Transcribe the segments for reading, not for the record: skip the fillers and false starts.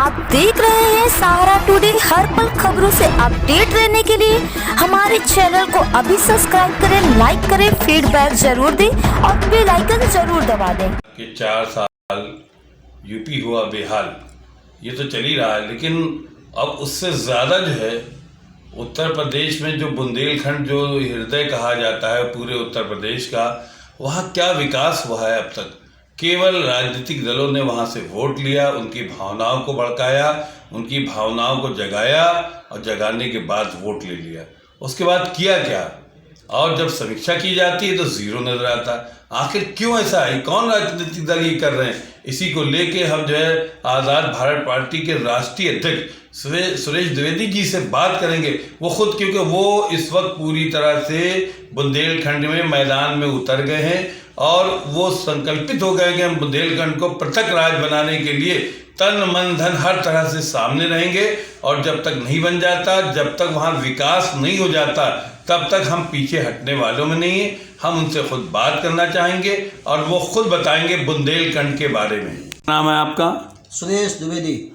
आप देख रहे हैं सहारा टुडे। हर पल खबरों से अपडेट रहने के लिए हमारे चैनल को अभी सब्सक्राइब करें, लाइक करें, फीडबैक जरूर दें और बेल आइकन जरूर दबा दें। कि 4 साल यूपी हुआ बेहाल, ये तो चल ही रहा है, लेकिन अब उससे ज़्यादा जो है उत्तर प्रदेश में जो बुंदेलखंड जो हृदय कहा जाता है पूरे उत्तर प्रदेश का, वहाँ क्या विकास हुआ है अब तक। केवल राजनीतिक दलों ने वहाँ से वोट लिया, उनकी भावनाओं को भड़काया, उनकी भावनाओं को जगाया और जगाने के बाद वोट ले लिया। उसके बाद किया क्या, और जब समीक्षा की जाती है तो ज़ीरो नज़र आता। आखिर क्यों ऐसा है, कौन राजनीतिक दल ये कर रहे हैं? इसी को लेके हम जो है आज़ाद भारत पार्टी के राष्ट्रीय अध्यक्ष सुरेश द्विवेदी जी से बात करेंगे। वो खुद, क्योंकि वो इस वक्त पूरी तरह से बुंदेलखंड में मैदान में उतर गए हैं और वो संकल्पित हो गए कि हम बुंदेलखंड को पृथक राज्य बनाने के लिए तन मन धन हर तरह से सामने रहेंगे, और जब तक नहीं बन जाता, जब तक वहाँ विकास नहीं हो जाता, तब तक हम पीछे हटने वालों में नहीं हैं। हम उनसे खुद बात करना चाहेंगे और वो खुद बताएंगे बुंदेलखंड के बारे में। नाम है आपका? सुरेश द्विवेदी।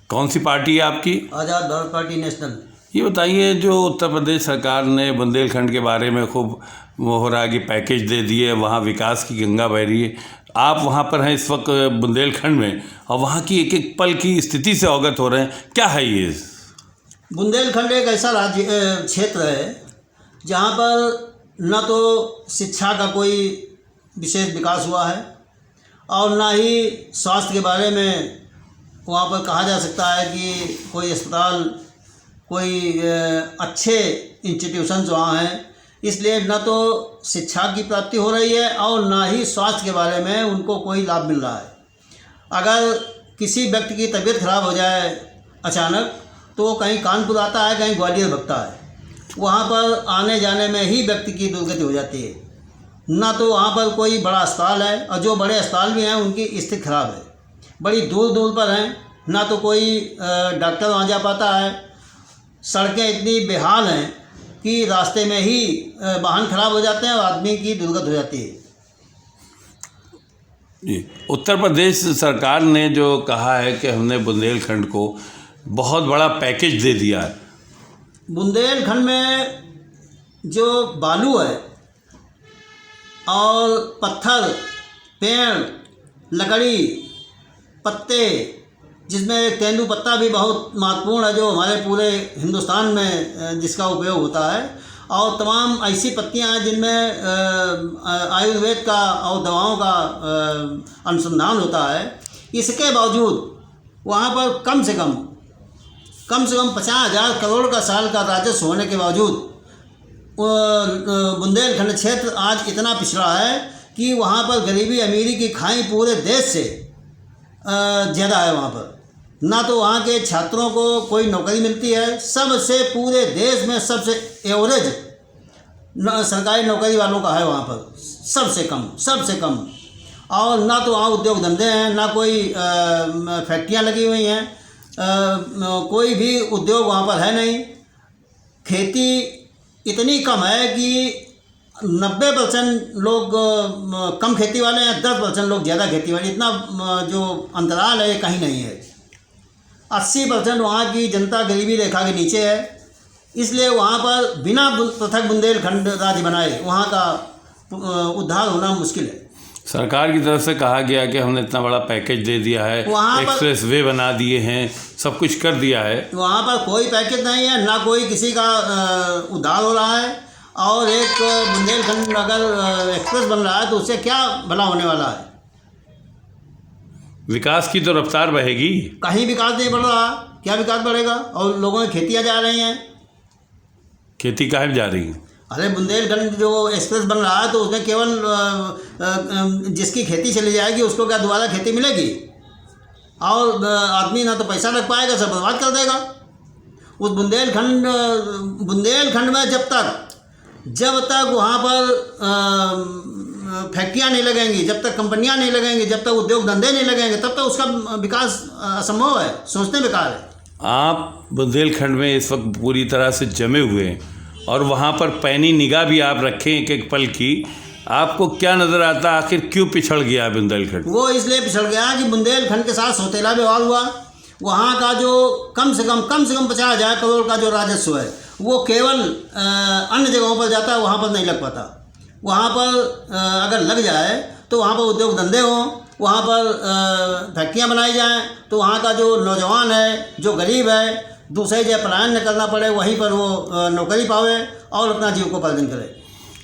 कौन सी पार्टी है आपकी? आज़ाद भारत पार्टी नेशनल। ये बताइए, जो उत्तर प्रदेश सरकार ने बुंदेलखंड के बारे में खूब वो हो रहा है कि पैकेज दे दिए, वहाँ विकास की गंगा बह रही है, आप वहाँ पर हैं इस वक्त बुंदेलखंड में और वहाँ की एक एक पल की स्थिति से अवगत हो रहे हैं, क्या है ये? बुंदेलखंड एक ऐसा राज्य क्षेत्र है जहाँ पर न तो शिक्षा का कोई विशेष विकास हुआ है और न ही स्वास्थ्य के बारे में वहाँ पर कहा जा सकता है कि कोई अस्पताल, कोई अच्छे इंस्टीट्यूशंस वहाँ हैं। इसलिए न तो शिक्षा की प्राप्ति हो रही है और न ही स्वास्थ्य के बारे में उनको कोई लाभ मिल रहा है। अगर किसी व्यक्ति की तबीयत खराब हो जाए अचानक, तो वो कहीं कानपुर आता है, कहीं ग्वालियर भगता है। वहाँ पर आने जाने में ही व्यक्ति की दुर्गति हो जाती है। ना तो वहाँ पर कोई बड़ा अस्पताल है, और जो बड़े अस्पताल भी हैं उनकी स्थिति खराब है, बड़ी दूर दूर पर हैं, ना तो कोई डॉक्टर वहाँ जा पाता है। सड़कें इतनी बेहाल हैं कि रास्ते में ही वाहन खराब हो जाते हैं और आदमी की दुर्गति हो जाती है। उत्तर प्रदेश सरकार ने जो कहा है कि हमने बुंदेलखंड को बहुत बड़ा पैकेज दे दिया है। बुंदेलखंड में जो बालू है और पत्थर, पेड़, लकड़ी, पत्ते, जिसमें तेंदुपत्ता भी बहुत महत्वपूर्ण है, जो हमारे पूरे हिंदुस्तान में जिसका उपयोग होता है, और तमाम ऐसी पत्तियां हैं जिनमें आयुर्वेद का और दवाओं का अनुसंधान होता है। इसके बावजूद वहाँ पर कम से कम 50,000 करोड़ का साल का राजस्व होने के बावजूद बुंदेलखंड क्षेत्र आज इतना पिछड़ा है कि वहाँ पर गरीबी अमीरी की खाई पूरे देश से ज़्यादा है। वहाँ पर ना तो वहाँ के छात्रों को कोई नौकरी मिलती है, सबसे पूरे देश में सबसे एवरेज सरकारी नौकरी वालों का है वहाँ पर, सबसे कम। और ना तो वहाँ उद्योग धंधे हैं, ना कोई फैक्ट्रियाँ लगी हुई हैं, कोई भी उद्योग वहाँ पर है नहीं। खेती इतनी कम है कि 90% लोग कम खेती वाले हैं, 10% लोग ज़्यादा खेती वाले। इतना जो अंतराल है कहीं नहीं है। 80% वहाँ की जनता गरीबी रेखा के नीचे है। इसलिए वहाँ पर बिना पृथक बुंदेलखंड राज्य बनाए वहाँ का उद्धार होना मुश्किल है। सरकार की तरफ से कहा गया कि हमने इतना बड़ा पैकेज दे दिया है, एक्सप्रेस वे बना दिए हैं, सब कुछ कर दिया है। वहाँ पर कोई पैकेज नहीं है, ना कोई किसी का उद्धार हो रहा है। और एक बुंदेलखंड अगर एक्सप्रेस बन रहा है तो उससे क्या भला होने वाला है? विकास की तो रफ्तार बढ़ेगी, कहीं विकास नहीं बढ़ रहा। क्या विकास बढ़ेगा? और लोगों की खेतियाँ जा रही हैं। खेती काहे जा रही है? अरे बुंदेलखंड जो एक्सप्रेस बन रहा है तो उसमें केवल जिसकी खेती चली जाएगी उसको क्या दोबारा खेती मिलेगी? और आदमी ना तो पैसा लग पाएगा, सब बर्बाद कर देगा। उस बुंदेलखंड में जब तक वहाँ पर फैक्ट्रियाँ नहीं लगेंगी, जब तक कंपनियाँ नहीं लगेंगी, जब तक उद्योग धंधे नहीं लगेंगे, तब तक उसका विकास असंभव है, सोचने बेकार है। आप बुंदेलखंड में इस वक्त पूरी तरह से जमे हुए हैं और वहाँ पर पैनी निगाह भी आप रखें एक एक पल की, आपको क्या नज़र आता है? आखिर क्यों पिछड़ गया बुंदेलखंड? वो इसलिए पिछड़ गया कि बुंदेलखंड के साथ सौतेला व्यवहार हुआ। वहाँ का जो कम से कम 50,000 करोड़ का जो राजस्व है वो केवल अन्य जगहों पर जाता है, वहाँ पर नहीं लग पाता। वहाँ पर अगर लग जाए तो वहाँ पर उद्योग धंधे हों, वहाँ पर फैक्ट्रियाँ बनाई जाएं, तो वहाँ का जो नौजवान है, जो गरीब है, दूसरे जगह पलायन न करना पड़े, वहीं पर वो नौकरी पावे और अपना जीविकोपार्जन करे।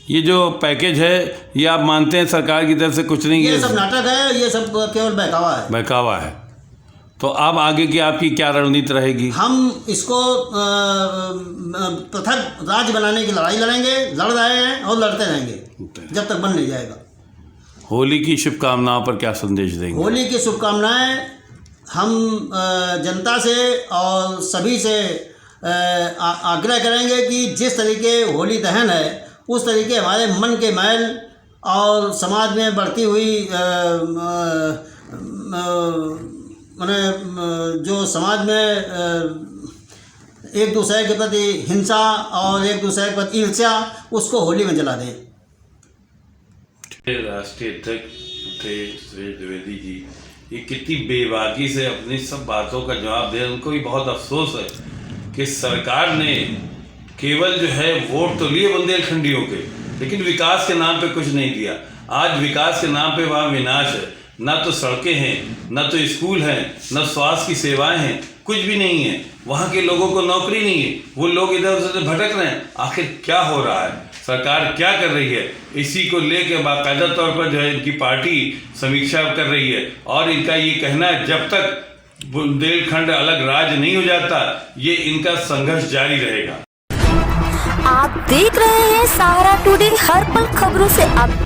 ये जो पैकेज है ये आप मानते हैं सरकार की तरफ से कुछ नहीं, ये सब नाटक है, ये सब केवल बहकावा है। बहकावा है। तो अब आगे की आपकी क्या रणनीति रहेगी? हम इसको पृथक राज्य बनाने की लड़ाई लड़ेंगे, लड़ रहे हैं और लड़ते रहेंगे जब तक बन नहीं जाएगा। होली की शुभकामनाओं पर क्या संदेश देंगे? होली की शुभकामनाएं हम जनता से और सभी से आग्रह करेंगे कि जिस तरीके होली दहन है उस तरीके हमारे मन के मैल और समाज में बढ़ती हुई माने जो समाज में एक दूसरे के प्रति हिंसा और एक दूसरे के प्रति ईर्ष्या, उसको होली में जला दें। राष्ट्रीय अध्यक्ष थे सुरेश द्विवेदी जी, ये कितनी बेबाकी से अपनी सब बातों का जवाब दे। उनको भी बहुत अफसोस है कि सरकार ने केवल जो है वोट तो लिए बुंदेलखंडियों के, लेकिन विकास के नाम पे कुछ नहीं दिया। आज विकास के नाम पे वहाँ विनाश है, ना तो सड़कें हैं, ना तो स्कूल हैं, ना स्वास्थ्य की सेवाएं हैं, कुछ भी नहीं है। वहाँ के लोगों को नौकरी नहीं है, वो लोग इधर उधर भटक रहे हैं। आखिर क्या हो रहा है, सरकार क्या कर रही है? इसी को लेकर बाकायदा तौर पर जो है इनकी पार्टी समीक्षा कर रही है और इनका ये कहना है जब तक बुंदेलखंड अलग राज्य नहीं हो जाता ये इनका संघर्ष जारी रहेगा। आप देख रहे हैं सहारा टुडे, हर पल खबरों से अपडेट